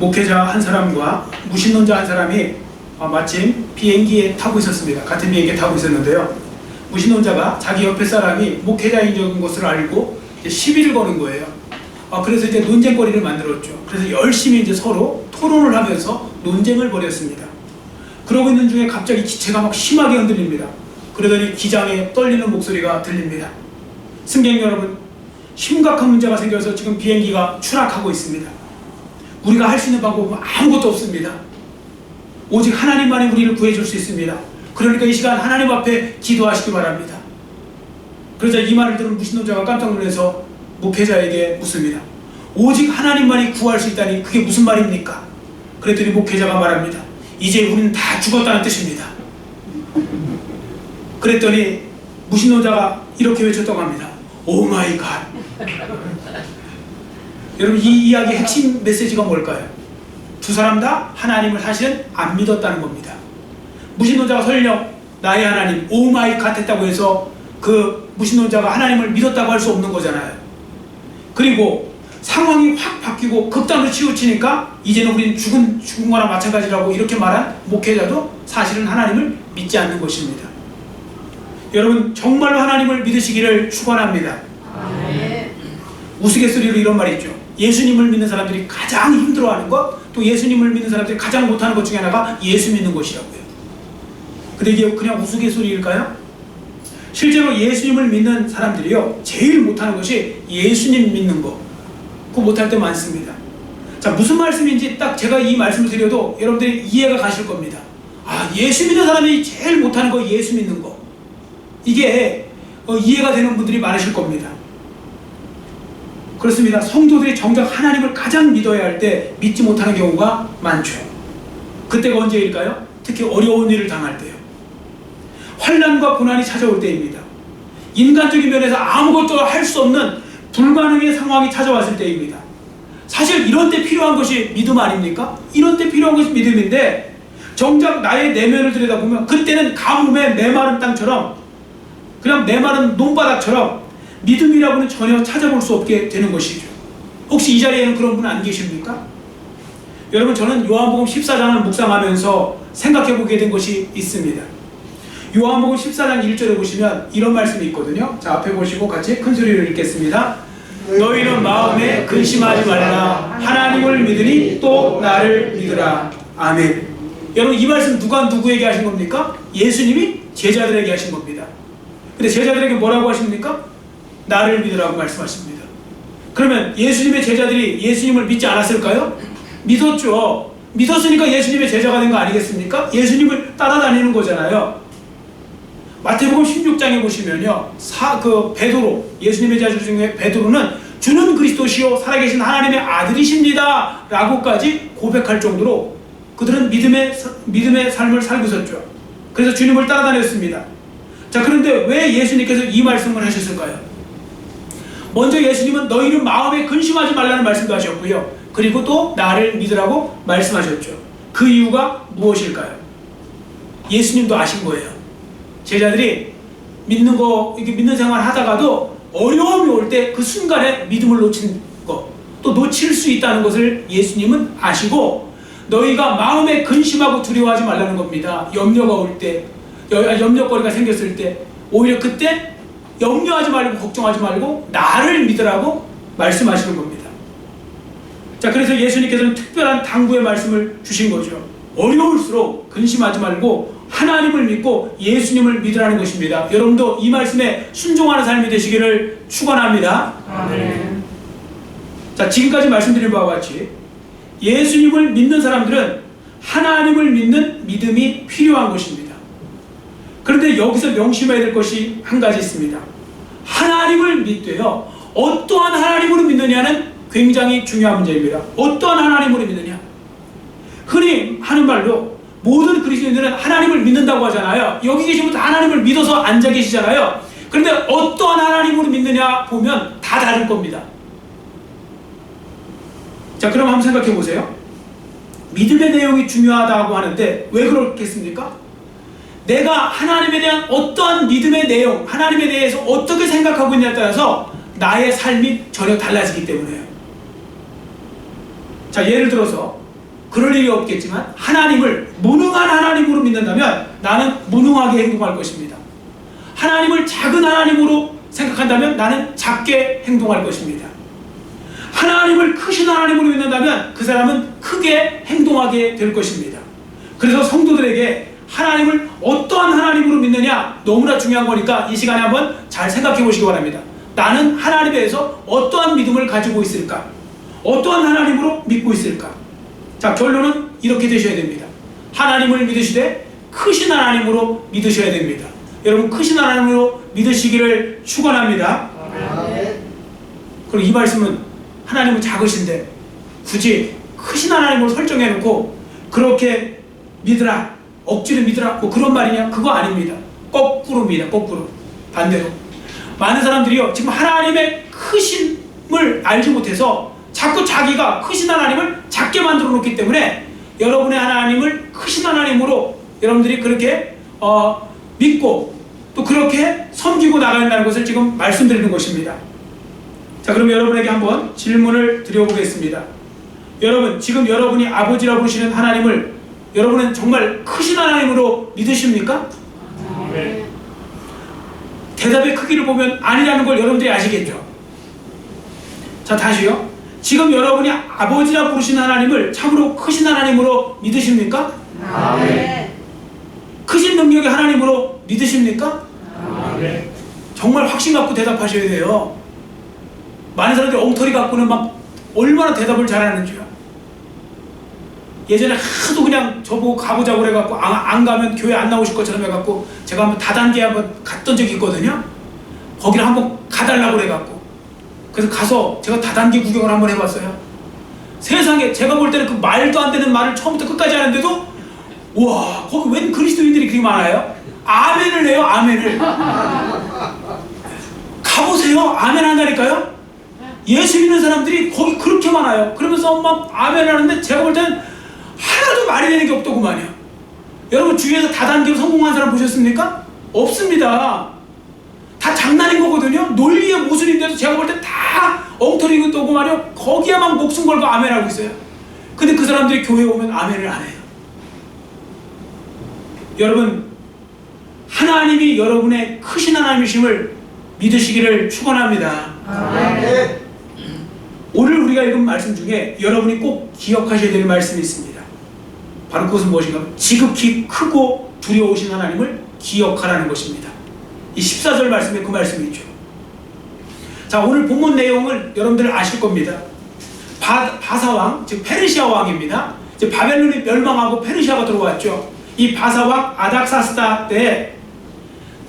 목회자 한 사람과 무신론자 한 사람이 마침 비행기에 타고 있었습니다. 같은 비행기에 타고 있었는데요. 무신론자가 자기 옆에 사람이 목회자인 것을 알고 시비를 거는 거예요. 그래서 이제 논쟁거리를 만들었죠. 그래서 열심히 이제 서로 토론을 하면서 논쟁을 벌였습니다. 그러고 있는 중에 갑자기 기체가 막 심하게 흔들립니다. 그러더니 기장의 떨리는 목소리가 들립니다. 승객 여러분, 심각한 문제가 생겨서 지금 비행기가 추락하고 있습니다. 우리가 할 수 있는 방법은 아무것도 없습니다. 오직 하나님만이 우리를 구해줄 수 있습니다. 그러니까 이 시간 하나님 앞에 기도하시기 바랍니다. 그러자 이 말을 들은 무신론자가 깜짝 놀라서 목회자에게 묻습니다. 오직 하나님만이 구할 수 있다니 그게 무슨 말입니까? 그랬더니 목회자가 말합니다. 이제 우리는 다 죽었다는 뜻입니다. 그랬더니 무신론자가 이렇게 외쳤다고 합니다. 오 마이 갓. 여러분, 이 이야기의 핵심 메시지가 뭘까요? 두 사람 다 하나님을 사실은 안 믿었다는 겁니다. 무신론자가 설령 나의 하나님 오 마이 갓 했다고 해서 그 무신론자가 하나님을 믿었다고 할 수 없는 거잖아요. 그리고 상황이 확 바뀌고 극단으로 치우치니까 이제는 우리는 죽은 거나 마찬가지라고 이렇게 말한 목회자도 사실은 하나님을 믿지 않는 것입니다. 여러분, 정말로 하나님을 믿으시기를 축원합니다. 우스갯소리로 이런 말이 있죠. 예수님을 믿는 사람들이 가장 힘들어하는 것, 또 예수님을 믿는 사람들이 가장 못하는 것 중에 하나가 예수 믿는 것이라고요. 근데 이게 그냥 우스갯소리일까요? 실제로 예수님을 믿는 사람들이요, 제일 못하는 것이 예수님 믿는 거. 그거 못할 때 많습니다. 자, 무슨 말씀인지 딱 제가 이 말씀을 드려도 여러분들이 이해가 가실 겁니다. 예수 믿는 사람이 제일 못하는 거 예수 믿는 거. 이게 이해가 되는 분들이 많으실 겁니다. 그렇습니다. 성도들이 정작 하나님을 가장 믿어야 할 때 믿지 못하는 경우가 많죠. 그때가 언제일까요? 특히 어려운 일을 당할 때요. 환난과 고난이 찾아올 때입니다. 인간적인 면에서 아무것도 할 수 없는 불가능의 상황이 찾아왔을 때입니다. 사실 이런 때 필요한 것이 믿음 아닙니까? 이런 때 필요한 것이 믿음인데 정작 나의 내면을 들여다보면 그때는 가뭄에 메마른 땅처럼, 그냥 메마른 논바닥처럼 믿음이라고는 전혀 찾아볼 수 없게 되는 것이죠. 혹시 이 자리에는 그런 분 안 계십니까? 여러분, 저는 요한복음 14장을 묵상하면서 생각해보게 된 것이 있습니다. 요한복음 14장 1절에 보시면 이런 말씀이 있거든요. 자, 앞에 보시고 같이 큰 소리로 읽겠습니다. 너희는 마음에 근심하지 말라. 하나님을 믿으니 또 나를 믿으라. 아멘. 여러분, 이 말씀 누가 누구에게 하신 겁니까? 예수님이 제자들에게 하신 겁니다. 근데 제자들에게 뭐라고 하십니까? 나를 믿으라고 말씀하십니다. 그러면 예수님의 제자들이 예수님을 믿지 않았을까요? 믿었죠. 믿었으니까 예수님의 제자가 된 거 아니겠습니까? 예수님을 따라다니는 거잖아요. 마태복음 16장에 보시면요, 베드로, 예수님의 제자 중에 베드로는 주는 그리스도시요 살아계신 하나님의 아들이십니다 라고까지 고백할 정도로 그들은 믿음의 삶을 살고 있었죠. 그래서 주님을 따라다녔습니다. 자, 그런데 왜 예수님께서 이 말씀을 하셨을까요? 먼저 예수님은 너희는 마음에 근심하지 말라는 말씀도 하셨고요. 그리고 또 나를 믿으라고 말씀하셨죠. 그 이유가 무엇일까요? 예수님도 아신 거예요. 제자들이 믿는 생활 하다가도 어려움이 올 때 그 순간에 믿음을 놓친 것, 또 놓칠 수 있다는 것을 예수님은 아시고 너희가 마음에 근심하고 두려워하지 말라는 겁니다. 염려가 올 때, 염려거리가 생겼을 때 오히려 그때 염려하지 말고 걱정하지 말고 나를 믿으라고 말씀하시는 겁니다. 자, 그래서 예수님께서는 특별한 당부의 말씀을 주신 거죠. 어려울수록 근심하지 말고 하나님을 믿고 예수님을 믿으라는 것입니다. 여러분도 이 말씀에 순종하는 삶이 되시기를 축원합니다. 아멘. 자, 지금까지 말씀드린 바와 같이 예수님을 믿는 사람들은 하나님을 믿는 믿음이 필요한 것입니다. 그런데 여기서 명심해야 될 것이 한 가지 있습니다. 하나님을 믿되요, 어떠한 하나님으로 믿느냐는 굉장히 중요한 문제입니다. 어떠한 하나님으로 믿느냐. 흔히 하는 말로 모든 그리스도인들은 하나님을 믿는다고 하잖아요. 여기 계신 분도 하나님을 믿어서 앉아 계시잖아요. 그런데 어떠한 하나님으로 믿느냐 보면 다 다를 겁니다. 자, 그럼 한번 생각해 보세요. 믿음의 내용이 중요하다고 하는데 왜 그렇겠습니까? 내가 하나님에 대한 어떠한 믿음의 내용, 하나님에 대해서 어떻게 생각하고 있냐에 따라서 나의 삶이 전혀 달라지기 때문에요. 자, 예를 들어서 그럴 일이 없겠지만 하나님을 무능한 하나님으로 믿는다면 나는 무능하게 행동할 것입니다. 하나님을 작은 하나님으로 생각한다면 나는 작게 행동할 것입니다. 하나님을 크신 하나님으로 믿는다면 그 사람은 크게 행동하게 될 것입니다. 그래서 성도들에게 하나님을 어떠한 하나님으로 믿느냐 너무나 중요한 거니까 이 시간에 한번 잘 생각해 보시기 바랍니다. 나는 하나님에 대해서 어떠한 믿음을 가지고 있을까? 어떠한 하나님으로 믿고 있을까? 자, 결론은 이렇게 되셔야 됩니다. 하나님을 믿으시되 크신 하나님으로 믿으셔야 됩니다. 여러분, 크신 하나님으로 믿으시기를 축원합니다. 그리고 이 말씀은 하나님은 작으신데 굳이 크신 하나님으로 설정해 놓고 그렇게 믿으라, 억지로 믿으라, 뭐 그런 말이냐? 그거 아닙니다. 거꾸로입니다. 거꾸로. 반대로. 많은 사람들이요, 지금 하나님의 크심을 알지 못해서 자꾸 자기가 크신 하나님을 작게 만들어 놓기 때문에 여러분의 하나님을 크신 하나님으로 여러분들이 그렇게 믿고 또 그렇게 섬기고 나가야 한다는 것을 지금 말씀드리는 것입니다. 자, 그럼 여러분에게 한번 질문을 드려보겠습니다. 여러분, 지금 여러분이 아버지라고 부르시는 하나님을 여러분은 정말 크신 하나님으로 믿으십니까? 네. 대답의 크기를 보면 아니라는 걸 여러분들이 아시겠죠? 자, 다시요. 지금 여러분이 아버지라 부르시는 하나님을 참으로 크신 하나님으로 믿으십니까? 네. 크신 능력의 하나님으로 믿으십니까? 네. 정말 확신 갖고 대답하셔야 돼요. 많은 사람들이 엉터리 갖고는 막 얼마나 대답을 잘하는지요. 예전에 하도 그냥 저보고 가보자고 그래갖고 안 가면 교회 안 나오실 것처럼 해갖고 제가 한번 다단계에 한번 갔던 적이 있거든요. 거기를 한번 가달라고 그래갖고 그래서 가서 제가 다단계 구경을 한번 해봤어요. 세상에 제가 볼 때는 그 말도 안 되는 말을 처음부터 끝까지 하는데도 와, 거기 웬 그리스도인들이 그렇게 많아요? 아멘을 해요. 아멘을. 가보세요. 아멘 한다니까요. 예수 믿는 사람들이 거기 그렇게 많아요. 그러면서 막 아멘 하는데 제가 볼 때는 하나도 말이 되는 게 없더구만요. 여러분 주위에서 다단계로 성공한 사람 보셨습니까? 없습니다. 다 장난인 거거든요. 논리의 모순인데도 제가 볼 때 다 엉터리고 또구만요. 거기에만 목숨 걸고 아멘하고 있어요. 근데 그 사람들이 교회에 오면 아멘을 안 해요. 여러분, 하나님이 여러분의 크신 하나님이심을 믿으시기를 축원합니다. 아멘. 오늘 우리가 읽은 말씀 중에 여러분이 꼭 기억하셔야 될 말씀이 있습니다. 바로 그것은 무엇인가? 지극히 크고 두려우신 하나님을 기억하라는 것입니다. 이 14절 말씀에 그 말씀이 있죠. 자, 오늘 본문 내용을 여러분들 아실 겁니다. 바사왕, 즉 페르시아 왕입니다. 이제 바벨론이 멸망하고 페르시아가 들어왔죠. 이 바사왕 아닥사스다 때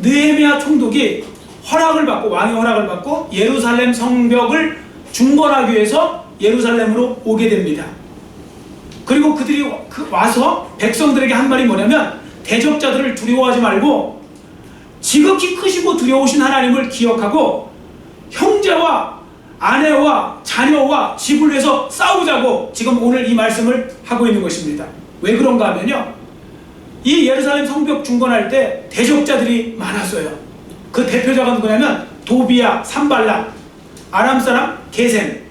느헤미야 총독이 허락을 받고, 왕의 허락을 받고 예루살렘 성벽을 중건하기 위해서 예루살렘으로 오게 됩니다. 그리고 그들이 와서 백성들에게 한 말이 뭐냐면 대적자들을 두려워하지 말고 지극히 크시고 두려우신 하나님을 기억하고 형제와 아내와 자녀와 집을 위해서 싸우자고 지금 오늘 이 말씀을 하고 있는 것입니다. 왜 그런가 하면요, 이 예루살렘 성벽 중건할 때 대적자들이 많았어요. 그 대표자가 누구냐면 도비야, 산발락, 아람 사람 게셈,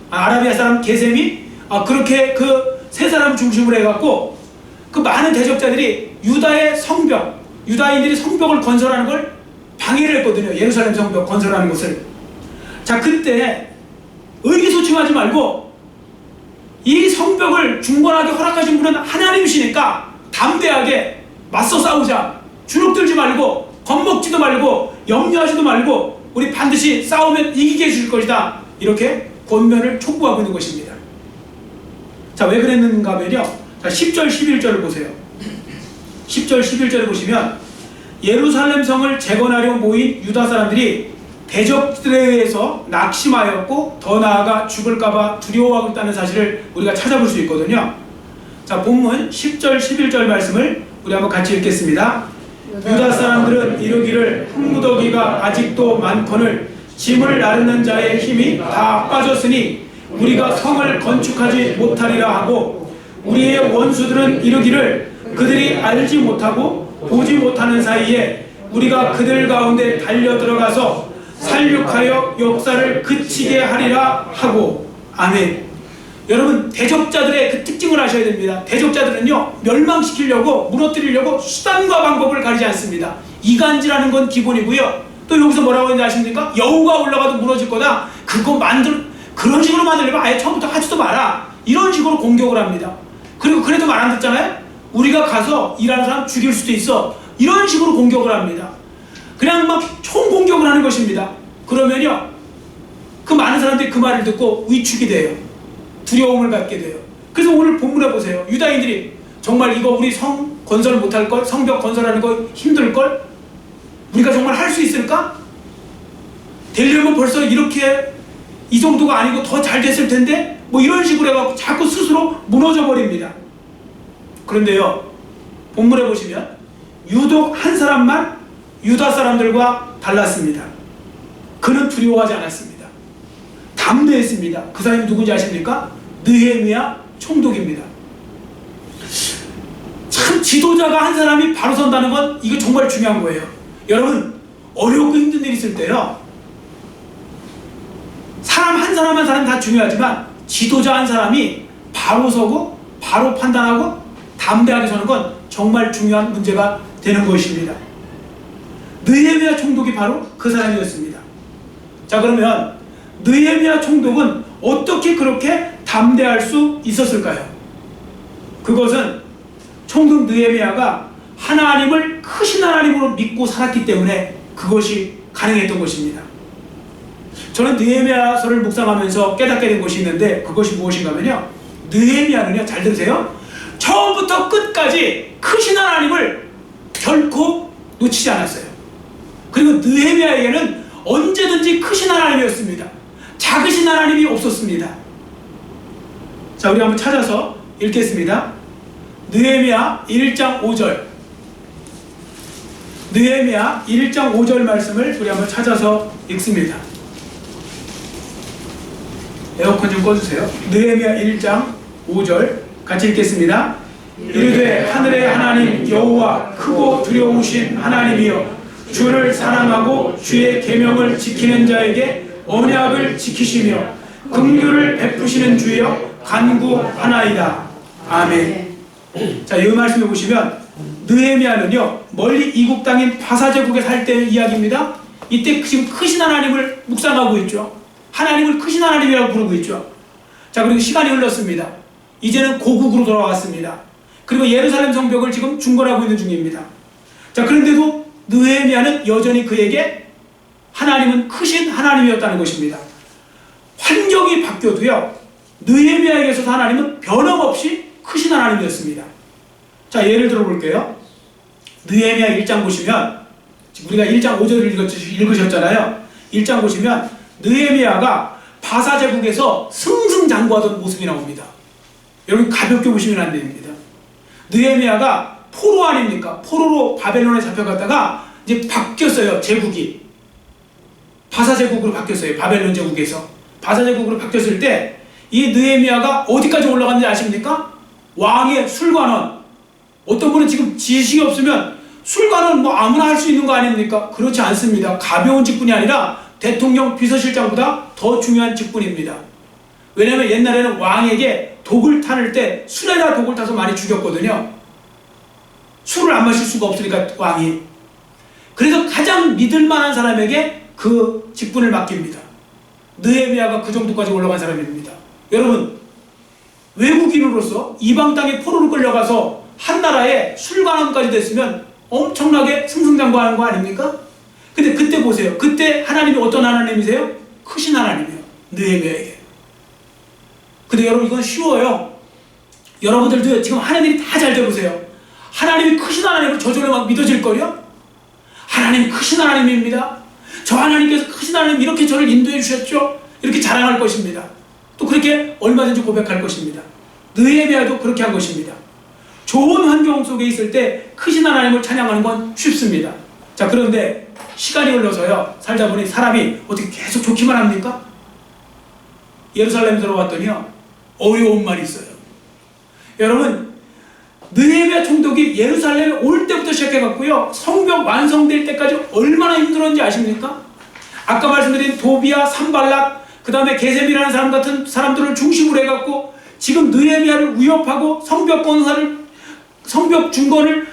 아라비아 사람 게셈이 그렇게 그 세 사람 중심으로 해갖고 그 많은 대적자들이 유다의 성벽, 유다인들이 성벽을 건설하는 걸 방해를 했거든요. 예루살렘 성벽 건설하는 것을. 자, 그때 의기소침하지 말고 이 성벽을 중건하게 허락하신 분은 하나님이시니까 담대하게 맞서 싸우자. 주눅들지 말고 겁먹지도 말고 염려하지도 말고 우리 반드시 싸우면 이기게 해줄 것이다. 이렇게 권면을 촉구하고 있는 것입니다. 자, 왜 그랬는가 하면요, 자, 10절 11절을 보세요. 10절 11절을 보시면 예루살렘 성을 재건하려 모인 유다 사람들이 대적들에 의해서 낙심하였고 더 나아가 죽을까봐 두려워하고 있다는 사실을 우리가 찾아볼 수 있거든요. 자, 본문 10절 11절 말씀을 우리 한번 같이 읽겠습니다. 유다 사람들은 이르기를 흙무더기가 아직도 많거늘 짐을 나르는 자의 힘이 다 빠졌으니 우리가 성을 건축하지 못하리라 하고, 우리의 원수들은 이르기를 그들이 알지 못하고 보지 못하는 사이에 우리가 그들 가운데 달려 들어가서 살육하여 역사를 그치게 하리라 하고. 아멘. 여러분, 대적자들의 그 특징을 아셔야 됩니다. 대적자들은요, 멸망시키려고, 무너뜨리려고 수단과 방법을 가리지 않습니다. 이간질하는 건 기본이고요. 또 여기서 뭐라고 했는지 아십니까? 여우가 올라가도 무너질 거다. 그런 식으로 만들려면 아예 처음부터 하지도 마라. 이런 식으로 공격을 합니다. 그리고 그래도 말 안 듣잖아요? 우리가 가서 일하는 사람 죽일 수도 있어. 이런 식으로 공격을 합니다. 그냥 막 총공격을 하는 것입니다. 그러면요, 그 많은 사람들이 그 말을 듣고 위축이 돼요. 두려움을 갖게 돼요. 그래서 오늘 본문에 보세요. 유다인들이 정말 이거 우리 성 건설 못할걸? 성벽 건설하는 거 힘들걸? 우리가 정말 할 수 있을까? 되려면 벌써 이렇게 이 정도가 아니고 더 잘 됐을 텐데? 뭐 이런 식으로 해갖고 자꾸 스스로 무너져 버립니다. 그런데요, 본문에 보시면 유독 한 사람만 유다 사람들과 달랐습니다. 그는 두려워하지 않았습니다. 담대했습니다. 그 사람이 누군지 아십니까? 느헤미야 총독입니다. 참, 지도자가 한 사람이 바로 선다는 건 이거 정말 중요한 거예요. 여러분, 어렵고 힘든 일 있을 때요, 사람 한 사람 한 사람 다 중요하지만 지도자 한 사람이 바로 서고 바로 판단하고 담대하게 서는 건 정말 중요한 문제가 되는 것입니다. 느헤미야 총독이 바로 그 사람이었습니다. 자, 그러면 느헤미야 총독은 어떻게 그렇게 담대할 수 있었을까요? 그것은 총독 느헤미야가 하나님을 크신 하나님으로 믿고 살았기 때문에 그것이 가능했던 것입니다. 저는 느헤미야서를 묵상하면서 깨닫게 된 것이 있는데, 그것이 무엇인가 하면요, 느헤미야는요, 잘 들으세요, 처음부터 끝까지 크신 하나님을 결코 놓치지 않았어요. 그리고 느헤미야에게는 언제든지 크신 하나님이었습니다. 작으신 하나님이 없었습니다. 자, 우리 한번 찾아서 읽겠습니다. 느헤미야 1장 5절. 느헤미야 1장 5절 말씀을 우리 한번 찾아서 읽습니다. 에어컨 좀 꺼주세요. 느헤미야 1장 5절 같이 읽겠습니다. 이르되 하늘의 하나님 여호와 크고 두려우신 하나님이여, 주를 사랑하고 주의 계명을 지키는 자에게 언약을 지키시며 긍휼을 베푸시는 주여 간구하나이다. 아멘. 자, 이 말씀을 보시면 느헤미야는요, 멀리 이국 땅인 바사 제국에 살 때의 이야기입니다. 이때 지금 크신 하나님을 묵상하고 있죠. 하나님을 크신 하나님이라고 부르고 있죠. 자, 그리고 시간이 흘렀습니다. 이제는 고국으로 돌아왔습니다. 그리고 예루살렘 성벽을 지금 중건하고 있는 중입니다. 자, 그런데도 느헤미야는 여전히 그에게 하나님은 크신 하나님이었다는 것입니다. 환경이 바뀌어도요, 느헤미야에게 있어서 하나님은 변함없이 크신 하나님이었습니다. 자, 예를 들어 볼게요. 느헤미야 1장 보시면, 우리가 1장 5절을 읽으셨잖아요. 1장 보시면 느헤미야가 바사 제국에서 승승장구하던 모습이 나옵니다. 여러분, 가볍게 보시면 안 됩니다. 느헤미야가 포로 아닙니까? 포로로 바벨론에 잡혀갔다가 이제 바뀌었어요. 제국이 바사 제국으로 바뀌었어요. 바벨론 제국에서 바사 제국으로 바뀌었을 때 이 느헤미야가 어디까지 올라갔는지 아십니까? 왕의 술관원. 어떤 분은 지금 지식이 없으면 술관원 뭐 아무나 할 수 있는 거 아닙니까? 그렇지 않습니다. 가벼운 직분이 아니라 대통령 비서실장보다 더 중요한 직분입니다. 왜냐하면 옛날에는 왕에게 독을 타는 때 술에다 독을 타서 많이 죽였거든요. 술을 안 마실 수가 없으니까 왕이. 그래서 가장 믿을 만한 사람에게 그 직분을 맡깁니다. 느헤미야가 그 정도까지 올라간 사람입니다. 여러분, 외국인으로서 이방 땅에 포로로 끌려가서 한 나라의 술관원까지 됐으면 엄청나게 승승장구하는 거 아닙니까? 근데 그때 보세요. 그때 하나님이 어떤 하나님이세요? 크신 하나님이에요. 느헤미야에게. 근데 여러분, 이건 쉬워요. 여러분들도 지금 하는 일이 다 잘 들으세요. 하나님이 크신 하나님을 저절로 막 믿어질걸요? 하나님 크신 하나님입니다. 저 하나님께서 크신 하나님 이렇게 저를 인도해 주셨죠? 이렇게 자랑할 것입니다. 또 그렇게 얼마든지 고백할 것입니다. 느헤미야도 그렇게 한 것입니다. 좋은 환경 속에 있을 때 크신 하나님을 찬양하는 건 쉽습니다. 자, 그런데 시간이 흘러서요, 살다 보니 사람이 어떻게 계속 좋기만 합니까? 예루살렘에 들어왔더니요, 어려운 말이 있어요. 여러분, 느헤미야 총독이 예루살렘에 올 때부터 시작해갖고요, 성벽 완성될 때까지 얼마나 힘들었는지 아십니까? 아까 말씀드린 도비야, 산발락, 그 다음에 게셈이라는 사람 같은 사람들을 중심으로 해갖고 지금 느헤미야를 위협하고 성벽 중건을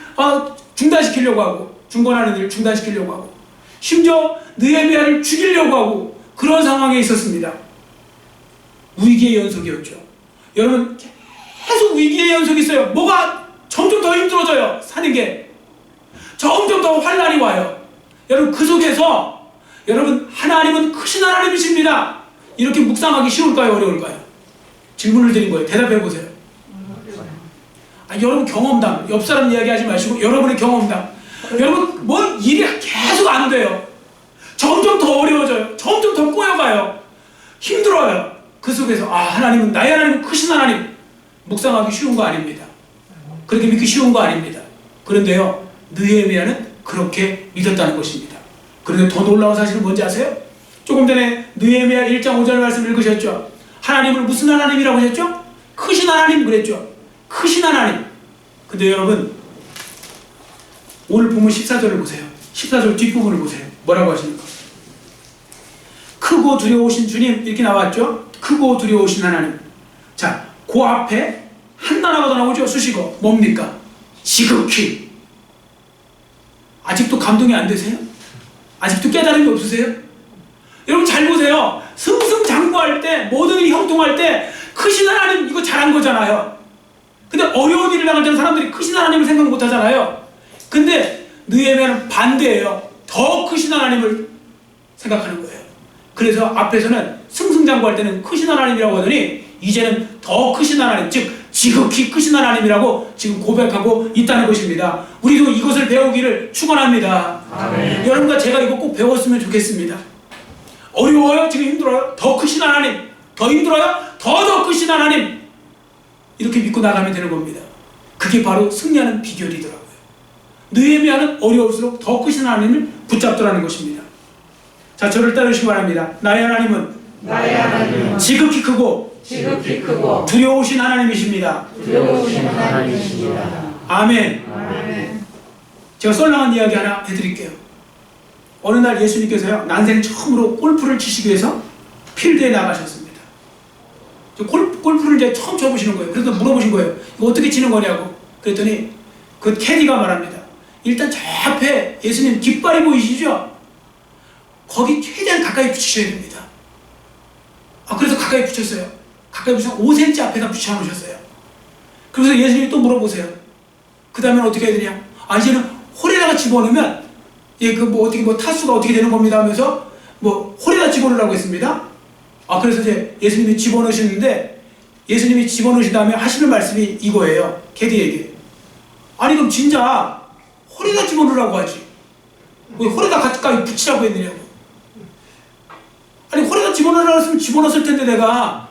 중단시키려고 하고, 중건하는 일을 중단시키려고 하고, 심지어 느헤미야를 죽이려고 하고 그런 상황에 있었습니다. 위기의 연속이었죠. 여러분, 계속 위기의 연속이 있어요. 뭐가 점점 더 힘들어져요. 사는 게 점점 더 환난이 와요. 여러분, 그 속에서 여러분, 하나님은 크신 하나님이십니다. 이렇게 묵상하기 쉬울까요? 어려울까요? 질문을 드린 거예요. 대답해 보세요. 여러분 경험담, 옆 사람 이야기하지 마시고 여러분의 경험담. 여러분, 뭐 일이 계속 안 돼요. 점점 더 어려워져요. 점점 더 꼬여가요. 힘들어요. 그 속에서 하나님은, 나의 하나님은 크신 하나님. 묵상하기 쉬운 거 아닙니다. 그렇게 믿기 쉬운 거 아닙니다. 그런데요, 느헤미야는 그렇게 믿었다는 것입니다. 그런데 더 놀라운 사실은 뭔지 아세요? 조금 전에 느헤미야 1장 5절 말씀 읽으셨죠? 하나님을 무슨 하나님이라고 하셨죠? 크신 하나님 그랬죠. 크신 하나님. 근데 여러분, 오늘 보면 14절을 보세요. 14절 뒷부분을 보세요. 뭐라고 하십니까? 크고 두려우신 주님, 이렇게 나왔죠? 크고 두려우신 하나님. 자, 그 앞에 한 단어가 더 나오죠? 수식어. 뭡니까? 지극히. 아직도 감동이 안 되세요? 아직도 깨달음이 없으세요? 여러분 잘 보세요. 승승장구할 때, 모든 일이 형통할 때 크신 하나님, 이거 잘한 거잖아요. 근데 어려운 일을 당할 때는 사람들이 크신 하나님을 생각 못 하잖아요. 근데 느헤미야는 반대예요. 더 크신 하나님을 생각하는 거예요. 그래서 앞에서는 승승장구할 때는 크신 하나님이라고 하더니 이제는 더 크신 하나님, 즉 지극히 크신 하나님이라고 지금 고백하고 있다는 것입니다. 우리도 이것을 배우기를 축원합니다. 아멘. 여러분과 제가 이거 꼭 배웠으면 좋겠습니다. 어려워요? 지금 힘들어요? 더 크신 하나님. 더 힘들어요? 더 크신 하나님. 이렇게 믿고 나가면 되는 겁니다. 그게 바로 승리하는 비결이더라고요. 느헤미야는 어려울수록 더 크신 하나님을 붙잡더라는 것입니다. 자, 저를 따르시기 바랍니다. 나의 하나님은 지극히 크고 두려우신 하나님이십니다. 아멘. 제가 썰렁한 이야기 하나 해드릴게요. 어느 날 예수님께서요, 난생 처음으로 골프를 치시기 위해서 필드에 나가셨습니다. 골프를 이제 처음 쳐보시는 거예요. 그래서 물어보신 거예요. 이거 어떻게 치는 거냐고. 그랬더니 그 캐디가 말합니다. 일단 저 앞에 예수님 깃발이 보이시죠? 거기 최대한 가까이 붙이셔야 됩니다. 그래서 가까이 붙였어요. 가까이 붙여서 5cm 앞에다 붙여놓으셨어요. 그래서 예수님이 또 물어보세요. 그 다음에 어떻게 해야 되냐? 이제는 홀에다가 집어넣으면 어떻게 타수가 어떻게 되는 겁니다 하면서 홀에다 집어넣으라고 했습니다. 그래서 이제 예수님이 집어넣으시는데, 예수님이 집어넣으신 다음에 하시는 말씀이 이거예요. 캐디에게. 아니 그럼 진짜 홀에다 집어넣으라고 하지. 왜 홀에다 가까이 붙이라고 했느냐고. 아니 홀에다 집어넣으라고 했으면 집어넣었을 텐데 내가.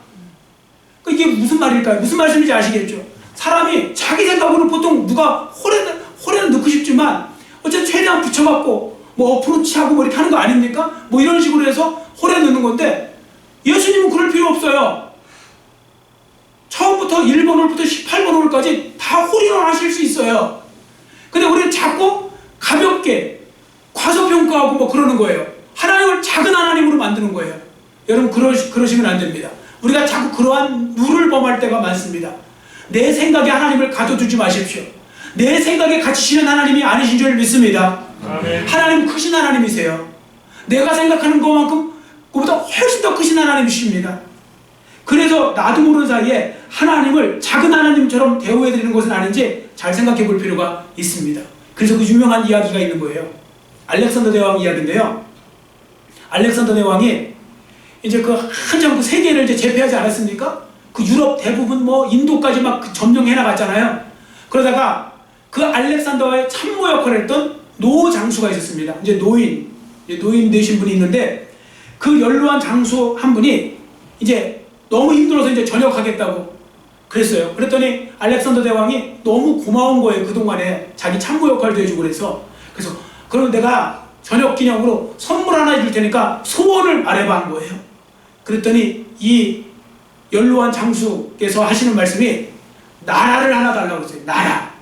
이게 무슨 말일까요? 무슨 말씀인지 아시겠죠? 사람이 자기 생각으로 보통 누가 홀에는 넣고 싶지만 어쨌든 최대한 붙여갖고 어프로치하고 이렇게 하는 거 아닙니까? 이런 식으로 해서 홀에 넣는 건데, 예수님은 그럴 필요 없어요. 처음부터 1번 홀부터 18번 홀까지 다 홀인원 하실 수 있어요. 근데 우리는 자꾸 가볍게 과소평가하고 그러는 거예요. 하나님을 작은 하나님으로 만드는 거예요. 여러분 그러시면 안 됩니다. 우리가 자꾸 그러한 룰을 범할 때가 많습니다. 내 생각에 하나님을 가둬두지 마십시오. 내 생각에 갇히시는 하나님이 아니신 줄 믿습니다. 아멘. 하나님은 크신 하나님이세요. 내가 생각하는 것만큼 그보다 훨씬 더 크신 하나님이십니다. 그래서 나도 모르는 사이에 하나님을 작은 하나님처럼 대우해드리는 것은 아닌지 잘 생각해 볼 필요가 있습니다. 그래서 그 유명한 이야기가 있는 거예요. 알렉산더 대왕 이야기인데요. 알렉산더 대왕이 이제 한참 세계를 이제 제패하지 않았습니까? 그 유럽 대부분 인도까지 점령해 나갔잖아요. 그러다가 그 알렉산더의 참모 역할을 했던 노 장수가 있었습니다. 이제 노인 되신 분이 있는데, 그 연로한 장수 한 분이 이제 너무 힘들어서 이제 전역하겠다고 그랬어요. 그랬더니 알렉산더 대왕이 너무 고마운 거예요. 그동안에 자기 참모 역할도 해주고 그래서 그럼 내가 전역 기념으로 선물 하나 해줄 테니까 소원을 말해봐 한 거예요. 그랬더니 이 연로한 장수께서 하시는 말씀이 나라를 하나 달라고 했어요. 나라.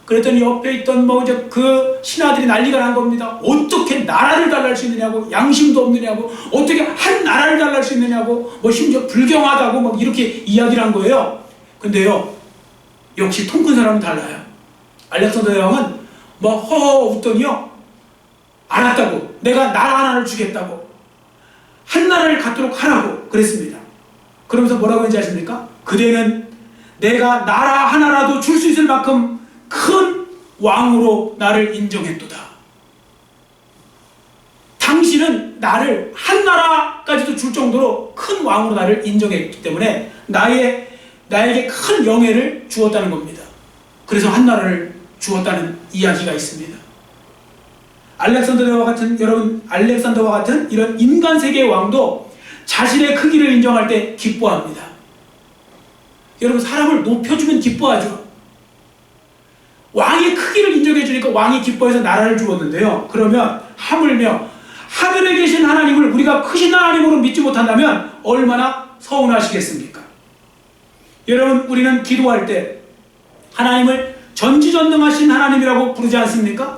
그랬더니 옆에 있던 뭐 이제 그 신하들이 난리가 난 겁니다. 어떻게 나라를 달랄 수 있느냐고, 양심도 없느냐고, 어떻게 한 나라를 달랄 수 있느냐고, 뭐 심지어 불경하다고 막 이렇게 이야기를 한 거예요. 근데요, 역시 통 큰 사람은 달라요. 알렉산더 대왕은 뭐 허허 웃더니요, 알았다고, 내가 나라 하나를 주겠다고, 한 나라를 갖도록 하라고 그랬습니다. 그러면서 뭐라고 했는지 아십니까? 그대는 내가 나라 하나라도 줄 수 있을 만큼 큰 왕으로 나를 인정했도다. 당신은 나를 한 나라까지도 줄 정도로 큰 왕으로 나를 인정했기 때문에 나에게 큰 영예를 주었다는 겁니다. 그래서 한 나라를 주었다는 이야기가 있습니다. 알렉산더와 같은 이런 인간 세계의 왕도 자신의 크기를 인정할 때 기뻐합니다. 여러분, 사람을 높여주면 기뻐하죠. 왕의 크기를 인정해 주니까 왕이 기뻐해서 나라를 주었는데요. 그러면 하물며 하늘에 계신 하나님을 우리가 크신 하나님으로 믿지 못한다면 얼마나 서운하시겠습니까? 여러분, 우리는 기도할 때 하나님을 전지전능하신 하나님이라고 부르지 않습니까?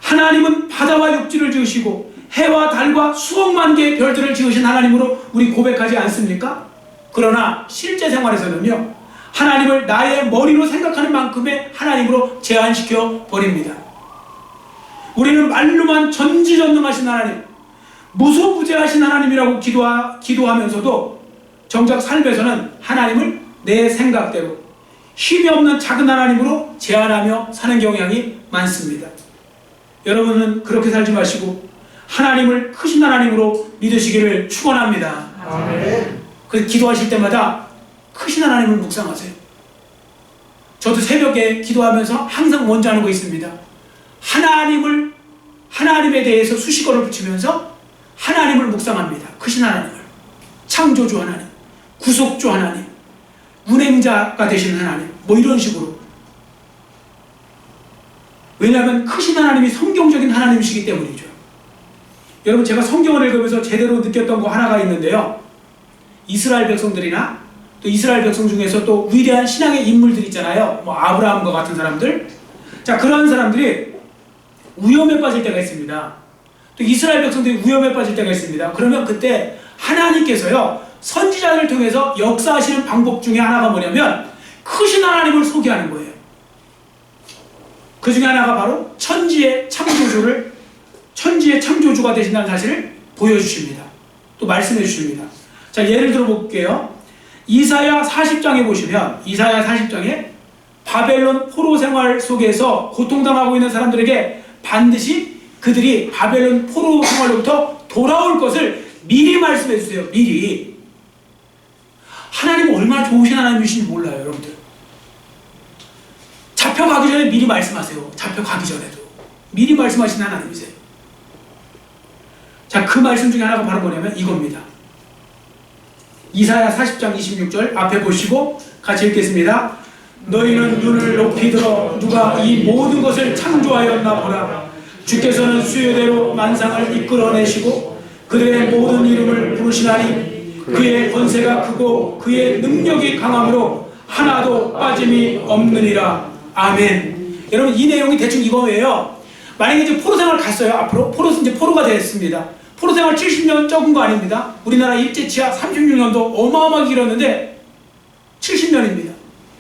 하나님은 바다와 육지를 지으시고 해와 달과 수억만 개의 별들을 지으신 하나님으로 우리 고백하지 않습니까? 그러나 실제 생활에서는요, 하나님을 나의 머리로 생각하는 만큼의 하나님으로 제한시켜 버립니다. 우리는 말로만 전지전능하신 하나님, 무소부재하신 하나님이라고 기도하면서도 정작 삶에서는 하나님을 내 생각대로 힘이 없는 작은 하나님으로 제한하며 사는 경향이 많습니다. 여러분은 그렇게 살지 마시고 하나님을 크신 하나님으로 믿으시기를 축원합니다. 아멘. 그래서 기도하실 때마다 크신 하나님을 묵상하세요. 저도 새벽에 기도하면서 항상 먼저 하는 거 있습니다. 하나님에 대해서 수식어를 붙이면서 하나님을 묵상합니다. 크신 하나님을. 창조주 하나님, 구속주 하나님, 운행자가 되시는 하나님, 뭐 이런 식으로. 왜냐하면 크신 하나님이 성경적인 하나님이시기 때문이죠. 여러분, 제가 성경을 읽으면서 제대로 느꼈던 거 하나가 있는데요. 이스라엘 백성들이나 또 이스라엘 백성 중에서 또 위대한 신앙의 인물들 있잖아요. 뭐 아브라함과 같은 사람들. 자, 그런 사람들이 위험에 빠질 때가 있습니다. 또 이스라엘 백성들이 위험에 빠질 때가 있습니다. 그러면 그때 하나님께서요, 선지자를 통해서 역사하시는 방법 중에 하나가 뭐냐면 크신 하나님을 소개하는 거예요. 그 중에 하나가 바로 천지의 창조주가 되신다는 사실을 보여주십니다. 또 말씀해 주십니다. 자, 예를 들어 볼게요. 이사야 40장에 보시면, 이사야 40장에 바벨론 포로 생활 속에서 고통당하고 있는 사람들에게 반드시 그들이 바벨론 포로 생활로부터 돌아올 것을 미리 말씀해 주세요. 미리. 하나님은 얼마나 좋으신 하나님이신지 몰라요, 여러분들. 잡혀가기 전에 미리 말씀하세요. 잡혀가기 전에도 미리 말씀하시는 하나님이세요. 자, 그 말씀 중에 하나가 바로 뭐냐면 이겁니다. 이사야 40장 26절 앞에 보시고 같이 읽겠습니다. 너희는 눈을 높이 들어 누가 이 모든 것을 창조하였나 보라. 주께서는 수요대로 만상을 이끌어내시고 그들의 모든 이름을 부르시나니 그의 권세가 크고 그의 능력이 강함으로 하나도 빠짐이 없느니라. 아멘. 여러분, 이 내용이 대충 이거예요. 만약에 이제 포로 생활을 갔어요. 앞으로 이제 포로가 됐습니다. 포로 생활 70년 적은 거 아닙니다. 우리나라 일제 치하 36년도 어마어마하게 길었는데 70년입니다.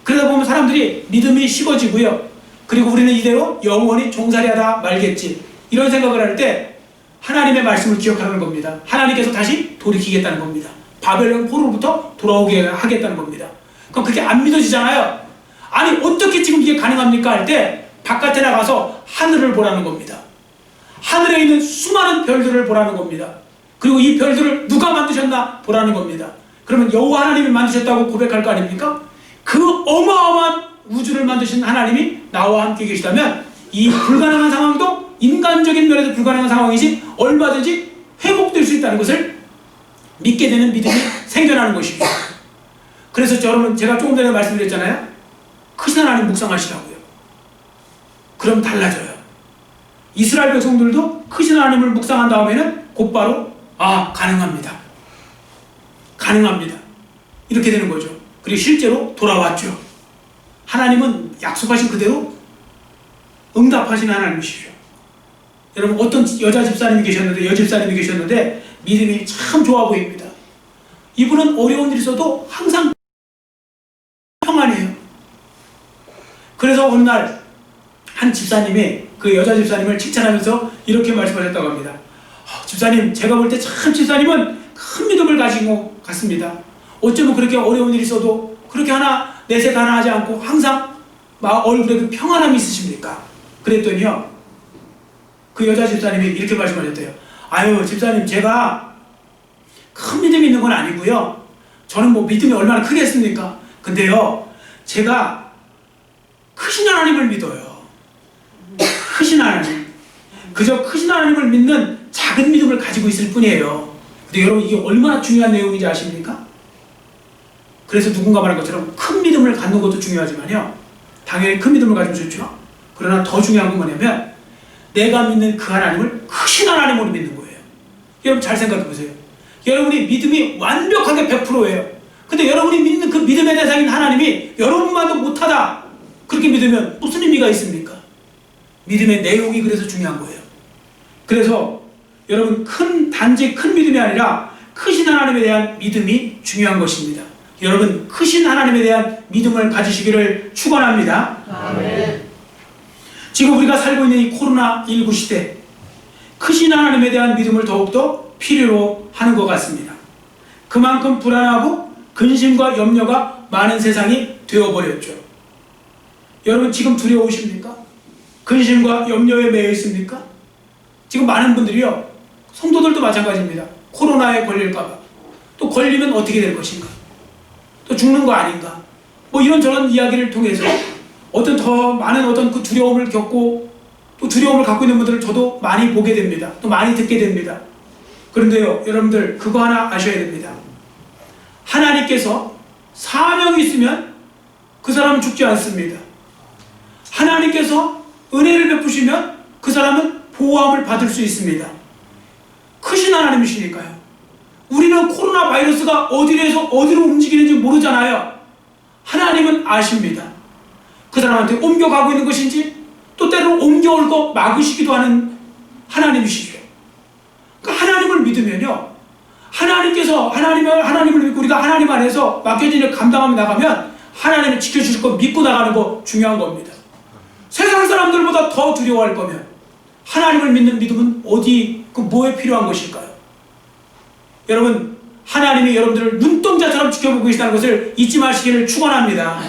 그러다 보면 사람들이 믿음이 식어지고요. 그리고 우리는 이대로 영원히 종살이하다 말겠지. 이런 생각을 할 때 하나님의 말씀을 기억하는 겁니다. 하나님께서 다시 돌이키겠다는 겁니다. 바벨론 포로로부터 돌아오게 하겠다는 겁니다. 그럼 그게 안 믿어지잖아요. 아니, 어떻게 지금 이게 가능합니까? 할 때 바깥에 나가서 하늘을 보라는 겁니다. 하늘에 있는 수많은 별들을 보라는 겁니다. 그리고 이 별들을 누가 만드셨나 보라는 겁니다. 그러면 여호와 하나님이 만드셨다고 고백할 거 아닙니까? 그 어마어마한 우주를 만드신 하나님이 나와 함께 계시다면 이 불가능한 상황도 인간적인 면에서 불가능한 상황이지 얼마든지 회복될 수 있다는 것을 믿게 되는 믿음이 생겨나는 것입니다. 그래서 여러분, 제가 조금 전에 말씀드렸잖아요. 크신 하나님 묵상하시라고요. 그럼 달라져요. 이스라엘 백성들도 크신 하나님을 묵상한 다음에는 곧바로 가능합니다. 가능합니다. 이렇게 되는 거죠. 그리고 실제로 돌아왔죠. 하나님은 약속하신 그대로 응답하시는 하나님이시죠. 여러분, 어떤 여자 집사님이 계셨는데, 여집사님이 계셨는데 믿음이 참 좋아 보입니다. 이분은 어려운 일이 있어도 항상 평안해요. 그래서 어느 날 한 집사님이 그 여자 집사님을 칭찬하면서 이렇게 말씀하셨다고 합니다. 집사님, 제가 볼 때 참 집사님은 큰 믿음을 가지고 갔습니다. 어쩌면 그렇게 어려운 일이 있어도 그렇게 하나 내색 하나 하지 않고 항상 얼굴에 그 평안함이 있으십니까? 그랬더니요, 그 여자 집사님이 이렇게 말씀하셨대요. 아유, 집사님, 제가 큰 믿음이 있는 건 아니고요, 저는 뭐 믿음이 얼마나 크겠습니까? 근데요, 제가 크신 하나님을 믿어요. 크신 하나님. 그저 크신 하나님을 믿는 작은 믿음을 가지고 있을 뿐이에요. 근데 여러분, 이게 얼마나 중요한 내용인지 아십니까? 그래서 누군가 말한 것처럼 큰 믿음을 갖는 것도 중요하지만요, 당연히 큰 믿음을 가지면 좋죠. 그러나 더 중요한 건 뭐냐면 내가 믿는 그 하나님을 크신 하나님으로 믿는 거예요. 여러분, 잘 생각해 보세요. 여러분이 믿음이 완벽하게 100%예요. 근데 여러분이 믿는 그 믿음의 대상인 하나님이 여러분만도 못하다, 그렇게 믿으면 무슨 의미가 있습니까? 믿음의 내용이 그래서 중요한 거예요. 그래서 여러분, 단지 큰 믿음이 아니라 크신 하나님에 대한 믿음이 중요한 것입니다. 여러분, 크신 하나님에 대한 믿음을 가지시기를 축원합니다. 아멘. 지금 우리가 살고 있는 이 코로나19 시대, 크신 하나님에 대한 믿음을 더욱더 필요로 하는 것 같습니다. 그만큼 불안하고 근심과 염려가 많은 세상이 되어버렸죠. 여러분, 지금 두려우십니까? 근심과 염려에 매여 있습니까? 지금 많은 분들이요, 성도들도 마찬가지입니다. 코로나에 걸릴까봐, 또 걸리면 어떻게 될 것인가, 또 죽는 거 아닌가, 뭐 이런저런 이야기를 통해서 더 많은 그 두려움을 겪고, 또 두려움을 갖고 있는 분들을 저도 많이 보게 됩니다. 또 많이 듣게 됩니다. 그런데요, 여러분들 그거 하나 아셔야 됩니다. 하나님께서 사명이 있으면 그 사람은 죽지 않습니다. 하나님께서 은혜를 베푸시면 그 사람은 보호함을 받을 수 있습니다. 크신 하나님이시니까요. 우리는 코로나 바이러스가 어디로 움직이는지 모르잖아요. 하나님은 아십니다. 그 사람한테 옮겨가고 있는 것인지, 또 때로는 옮겨올 거 막으시기도 하는 하나님이시죠. 그러니까 하나님을 믿으면요, 하나님을 믿고 우리가 하나님 안에서 맡겨진 일을 감당하며 나가면 하나님을 지켜주실 거 믿고 나가는 거 중요한 겁니다. 세상 사람들보다 더 두려워할 거면 하나님을 믿는 믿음은 뭐에 필요한 것일까요? 여러분, 하나님이 여러분들을 눈동자처럼 지켜보고 계시다는 것을 잊지 마시기를 축원합니다.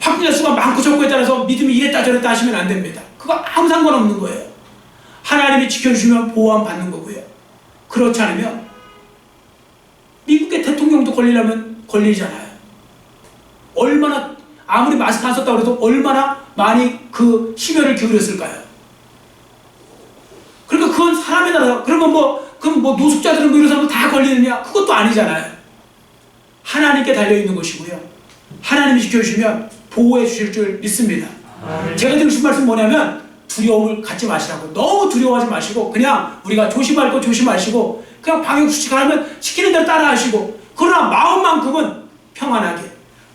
확진자 수가 많고 적고에 따라서 믿음이 이랬다 저랬다 하시면 안 됩니다. 그거 아무 상관없는 거예요. 하나님이 지켜주시면 보호함 받는 거고요. 그렇지 않으면 미국의 대통령도 걸리려면 걸리잖아요. 아무리 마스크 안 썼다고 해도 얼마나 많이 그 심혈을 기울였을까요? 그러니까 그건 사람에 따라서, 그러면 노숙자들은 이런 사람들 다 걸리느냐? 그것도 아니잖아요. 하나님께 달려있는 것이고요, 하나님이 지켜주시면 보호해 주실 줄 믿습니다. 제가 드리고 싶은 말씀은 뭐냐면, 두려움을 갖지 마시라고. 너무 두려워하지 마시고, 그냥 우리가 조심할 거 조심하시고, 그냥 방역수칙 하면 시키는 대로 따라 하시고, 그러나 마음만큼은 평안하게,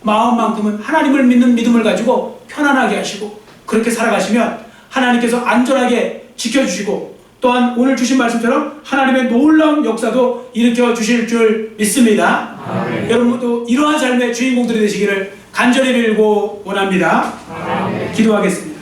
마음만큼은 하나님을 믿는 믿음을 가지고 편안하게 하시고, 그렇게 살아가시면 하나님께서 안전하게 지켜주시고, 또한 오늘 주신 말씀처럼 하나님의 놀라운 역사도 일으켜 주실 줄 믿습니다. 아멘. 여러분도 이러한 삶의 주인공들이 되시기를 간절히 빌고 원합니다. 아멘. 기도하겠습니다.